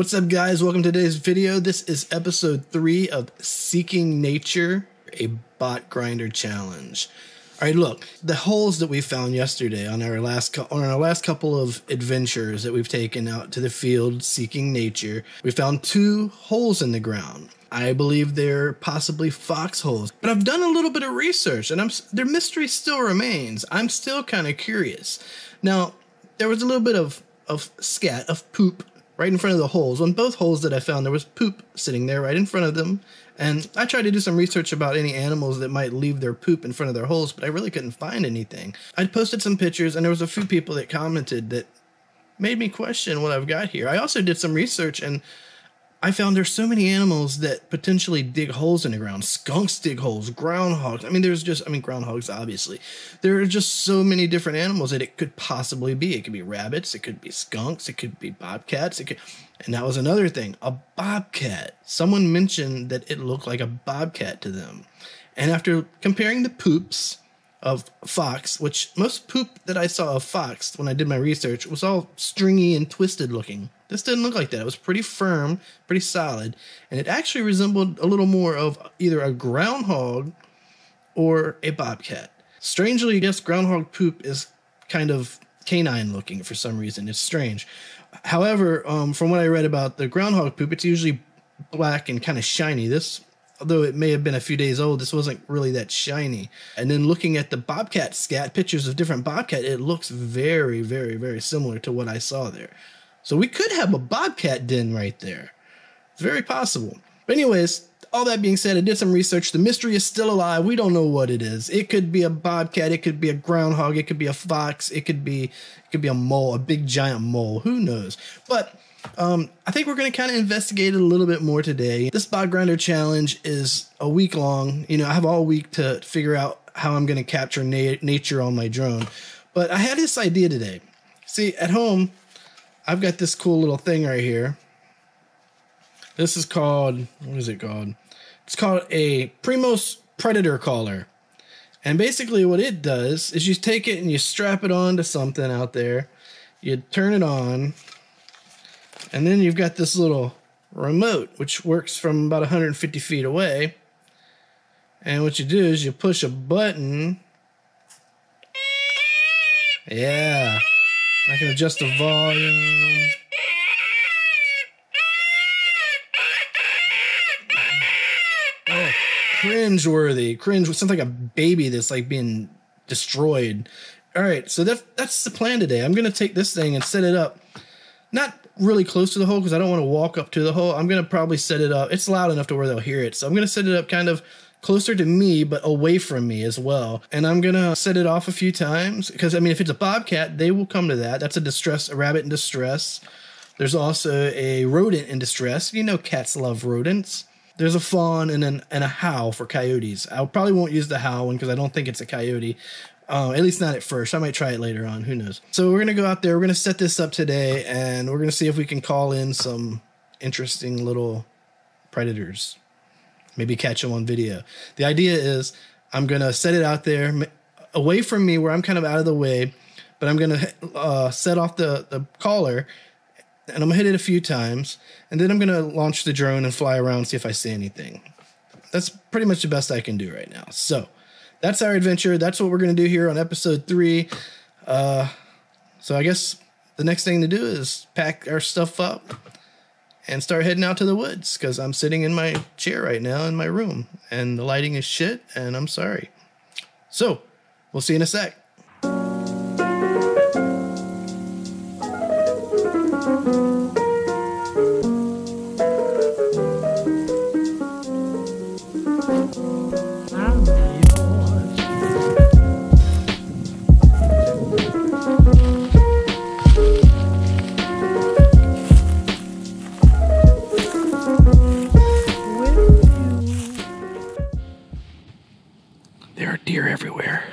What's up, guys? Welcome to today's video. This is episode 3 of Seeking Nature, a Botgrinder challenge. All right, look, the holes that we found yesterday on our last couple of adventures that we've taken out to the field seeking nature, we found 2 holes in the ground. I believe they're possibly foxholes, but I've done a little bit of research, and their mystery still remains. I'm still kind of curious. Now, there was a little bit of scat, of poop, right in front of the holes. On both holes that I found, there was poop sitting there right in front of them. And I tried to do some research about any animals that might leave their poop in front of their holes, but I really couldn't find anything. I posted some pictures, and there was a few people that commented that made me question what I've got here. I also did some research, and I found there's so many animals that potentially dig holes in the ground. Skunks dig holes, groundhogs. Groundhogs, obviously. There are just so many different animals that it could possibly be. It could be rabbits, it could be skunks, it could be bobcats, and that was another thing, a bobcat. Someone mentioned that it looked like a bobcat to them. And after comparing the poops of fox, which most poop that I saw of fox when I did my research was all stringy and twisted looking. This didn't look like that. It was pretty firm, pretty solid, and it actually resembled a little more of either a groundhog or a bobcat. Strangely, I guess groundhog poop is kind of canine looking for some reason. It's strange. However, from what I read about the groundhog poop, it's usually black and kind of shiny. This, although it may have been a few days old, this wasn't really that shiny. And then looking at the bobcat scat, pictures of different bobcat, it looks very, very, very similar to what I saw there. So we could have a bobcat den right there. It's very possible. But anyways, all that being said, I did some research. The mystery is still alive. We don't know what it is. It could be a bobcat. It could be a groundhog. It could be a fox. It could be a mole, a big giant mole. Who knows? But I think we're going to kind of investigate it a little bit more today. This Botgrinder challenge is a week long. You know, I have all week to figure out how I'm going to capture nature on my drone. But I had this idea today. See, at home, I've got this cool little thing right here. This is called, what is it called? It's called a Primos Predator Collar. And basically what it does is you take it and you strap it on to something out there. You turn it on. And then you've got this little remote, which works from about 150 feet away. And what you do is you push a button. Yeah. I can adjust the volume. Oh, cringe-worthy. Cringe. Sounds like a baby that's like being destroyed. All right, so that's the plan today. I'm going to take this thing and set it up. Not really close to the hole because I don't want to walk up to the hole. I'm going to probably set it up. It's loud enough to where they'll hear it. So I'm going to set it up kind of closer to me, but away from me as well. And I'm going to set it off a few times because, I mean, if it's a bobcat, they will come to that. That's a rabbit in distress. There's also a rodent in distress. You know, cats love rodents. There's a fawn and a howl for coyotes. I probably won't use the howl one because I don't think it's a coyote. At least not at first. I might try it later on. Who knows? So we're going to go out there. We're going to set this up today, and we're going to see if we can call in some interesting little predators. Maybe catch them on video. The idea is I'm going to set it out there away from me where I'm kind of out of the way, but I'm going to set off the collar, and I'm going to hit it a few times, and then I'm going to launch the drone and fly around and see if I see anything. That's pretty much the best I can do right now. So that's our adventure. That's what we're going to do here on episode 3. So I guess the next thing to do is pack our stuff up and start heading out to the woods because I'm sitting in my chair right now in my room and the lighting is shit and I'm sorry. So we'll see you in a sec. There are deer everywhere.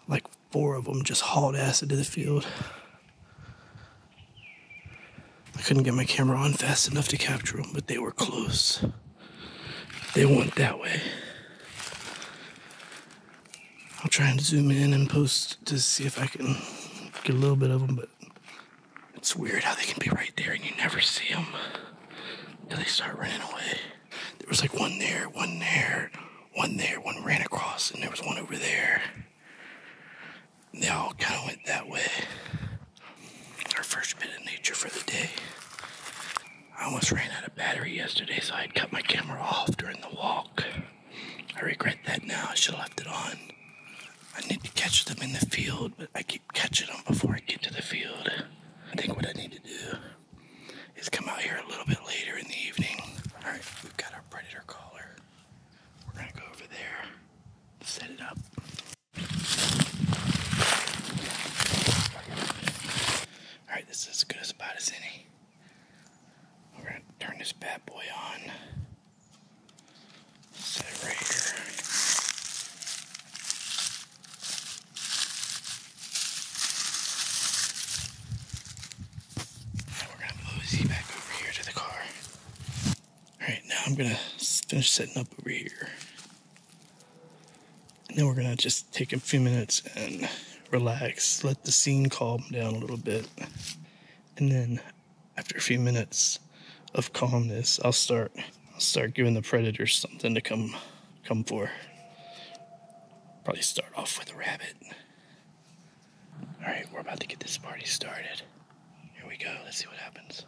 Like 4 of them just hauled ass into the field. I couldn't get my camera on fast enough to capture them, but they were close. They went that way. I'll try and zoom in and post to see if I can Get a little bit of them, but it's weird how they can be right there and you never see them until they start running away. There was like one there, one there, one there, one ran across, and there was one over there. And they all kind of went that way. Our first bit of nature for the day. I almost ran out of battery yesterday, so I had cut my camera off during the walk. I regret that now. I should have left it on. I need to catch them in the field, but I keep catching them before I get to the field. I think what I need to do is come out here a little bit later in the evening. All right, we've got our predator caller. We're going to go over there, set it up. All right, this is as good a spot as any. We're going to turn this bad boy on. Set it right here. And we're going to mosey back over here to the car. Alright, now I'm going to finish setting up over here. And then we're going to just take a few minutes and relax, let the scene calm down a little bit. And then after a few minutes of calmness, I'll start giving the predators something to come for. Probably start off with a rabbit. Alright, we're about to get this party started. Here we go, let's see what happens.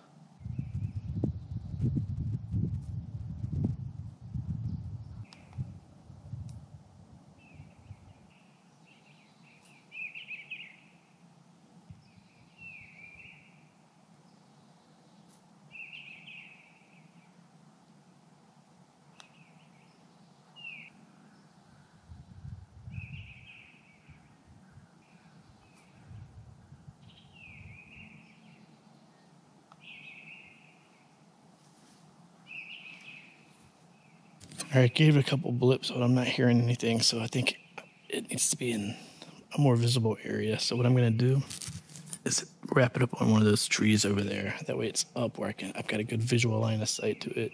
Alright, gave it a couple blips, but I'm not hearing anything, so I think it needs to be in a more visible area. So what I'm going to do is wrap it up on one of those trees over there. That way it's up where I've got a good visual line of sight to it.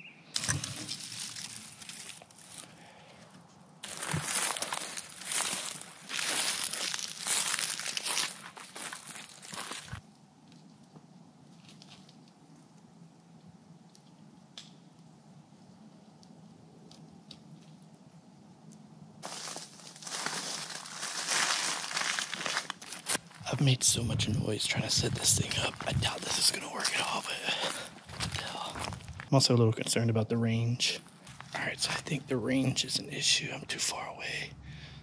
I've made so much noise trying to set this thing up. I doubt this is going to work at all, but I'm also a little concerned about the range. All right, so I think the range is an issue. I'm too far away,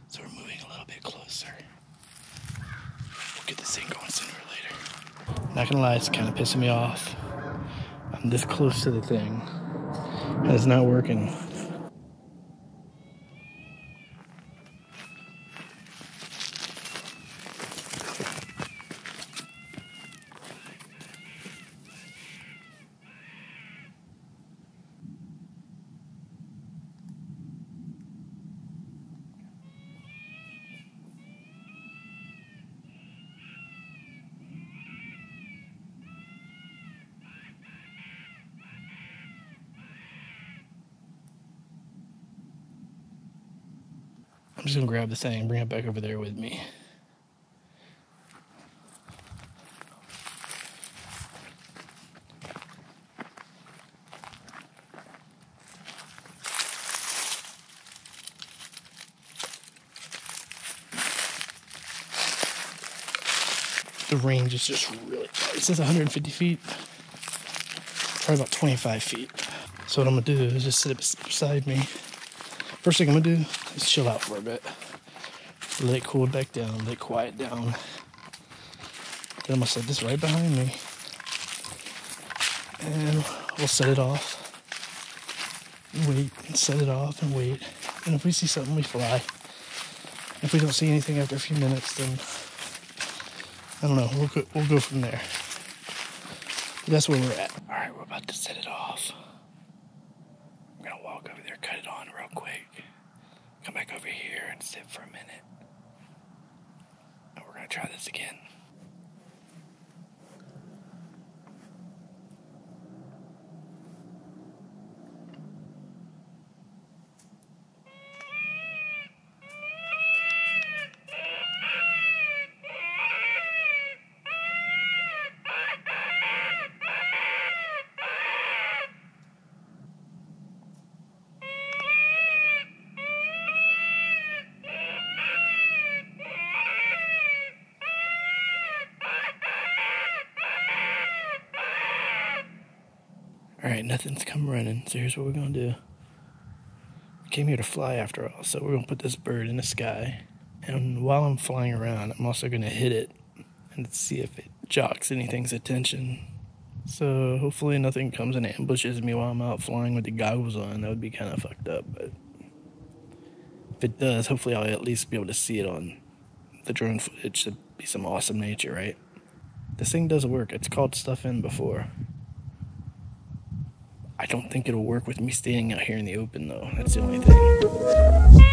so we're moving a little bit closer. We'll get this thing going sooner or later. Not gonna lie, it's kind of pissing me off. I'm this close to the thing, and it's not working. I'm just gonna grab the thing, bring it back over there with me. The range is just really, it says 150 feet, probably about 25 feet. So what I'm gonna do is just sit it beside me. First thing I'm gonna do is chill out for a bit. Let it cool back down, let it quiet down. Then I'm gonna set this right behind me. And we'll set it off. And wait, and set it off and wait. And if we see something, we fly. If we don't see anything after a few minutes, then I don't know, we'll go from there. But that's where we're at. All right, we're about to set it off. I'm gonna walk over there, cut it on real quick. Come back over here and sit for a minute. And we're gonna try this again. Alright, nothing's come running, so here's what we're gonna do. I came here to fly after all, so we're gonna put this bird in the sky. And while I'm flying around, I'm also gonna hit it and see if it jocks anything's attention. So hopefully nothing comes and ambushes me while I'm out flying with the goggles on. That would be kind of fucked up, but if it does, hopefully I'll at least be able to see it on the drone footage. Should be some awesome nature, right? This thing does work. It's called stuff in before. I don't think it'll work with me standing out here in the open, though. That's the only thing.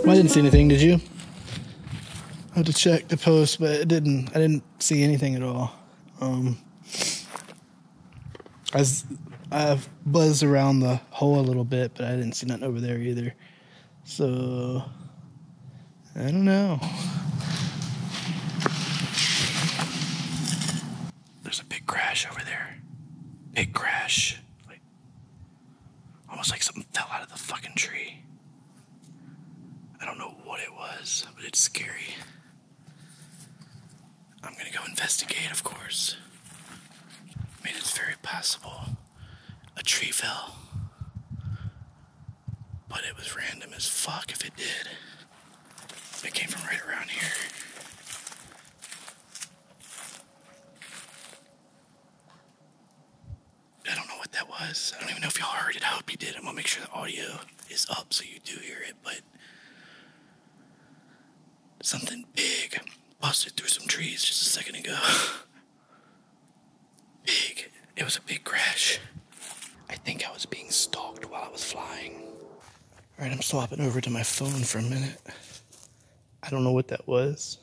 I didn't see anything, did you? I had to check the post, but I didn't see anything at all. I buzzed around the hole a little bit, but I didn't see nothing over there either. So, I don't know. There's a big crash over there. Big crash. Almost like something fell out of the fucking tree. I don't know what it was, but it's scary. I'm gonna go investigate, of course. I mean, it's very possible a tree fell. But it was random as fuck if it did. It came from right around here. I don't know what that was. I don't even know if y'all heard it. I hope you did. I'm gonna make sure the audio is up so you do hear it, but something big busted through some trees just a second ago. Big. It was a big crash. I think I was being stalked while I was flying. Alright, I'm swapping over to my phone for a minute. I don't know what that was.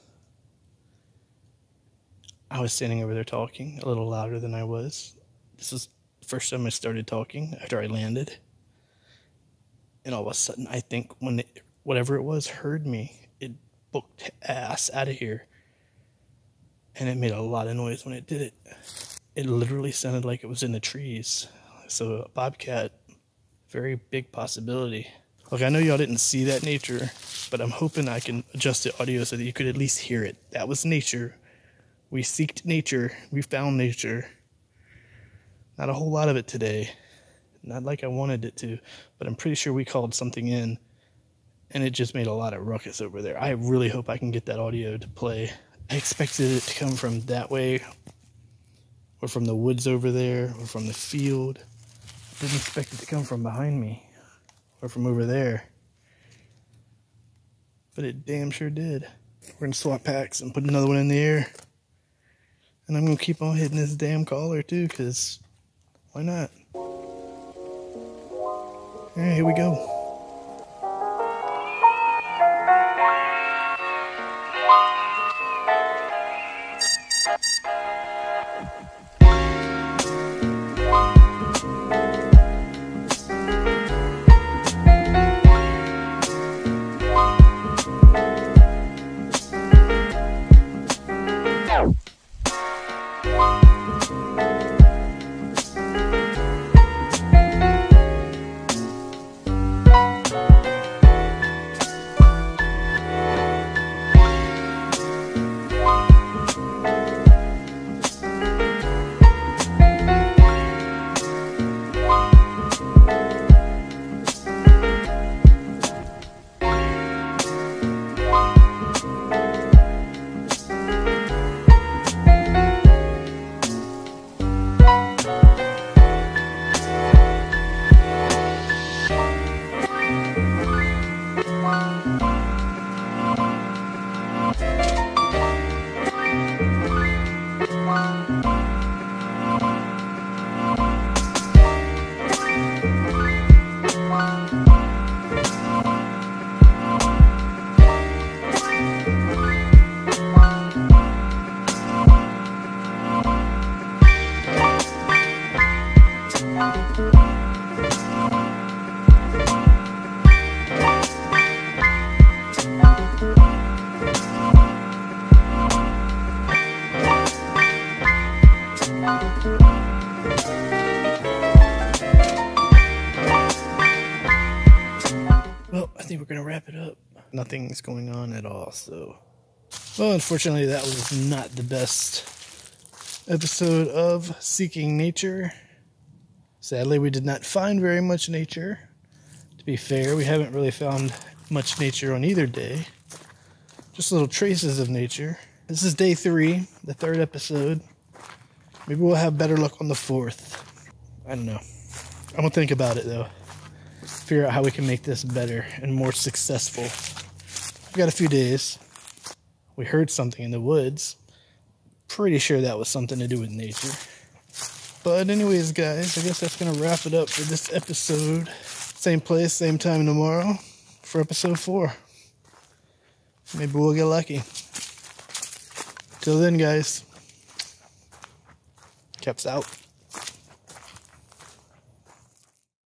I was standing over there talking a little louder than I was. This was the first time I started talking after I landed. And all of a sudden, I think when whatever it was heard me, it booked ass out of here. And it made a lot of noise when it did it. It literally sounded like it was in the trees. So a bobcat, very big possibility. Look, I know y'all didn't see that nature, but I'm hoping I can adjust the audio so that you could at least hear it. That was nature. We seeked nature. We found nature. Not a whole lot of it today. Not like I wanted it to, but I'm pretty sure we called something in and it just made a lot of ruckus over there. I really hope I can get that audio to play. I expected it to come from that way, or from the woods over there, or from the field. I didn't expect it to come from behind me, or from over there. But it damn sure did. We're gonna swap packs and put another one in the air. And I'm gonna keep on hitting this damn collar too, because why not? Alright, here we go. Well, I think we're going to wrap it up. Nothing's going on at all, so... Well, unfortunately, that was not the best episode of Seeking Nature. Sadly, we did not find very much nature. To be fair, we haven't really found much nature on either day. Just little traces of nature. This is day 3, the 3rd episode. Maybe we'll have better luck on the 4th. I don't know. I'm going to think about it, though. Figure out how we can make this better and more successful. We've got a few days. We heard something in the woods. Pretty sure that was something to do with nature. But anyways, guys, I guess that's going to wrap it up for this episode. Same place, same time tomorrow for episode 4. Maybe we'll get lucky. Till then, guys. Caps out.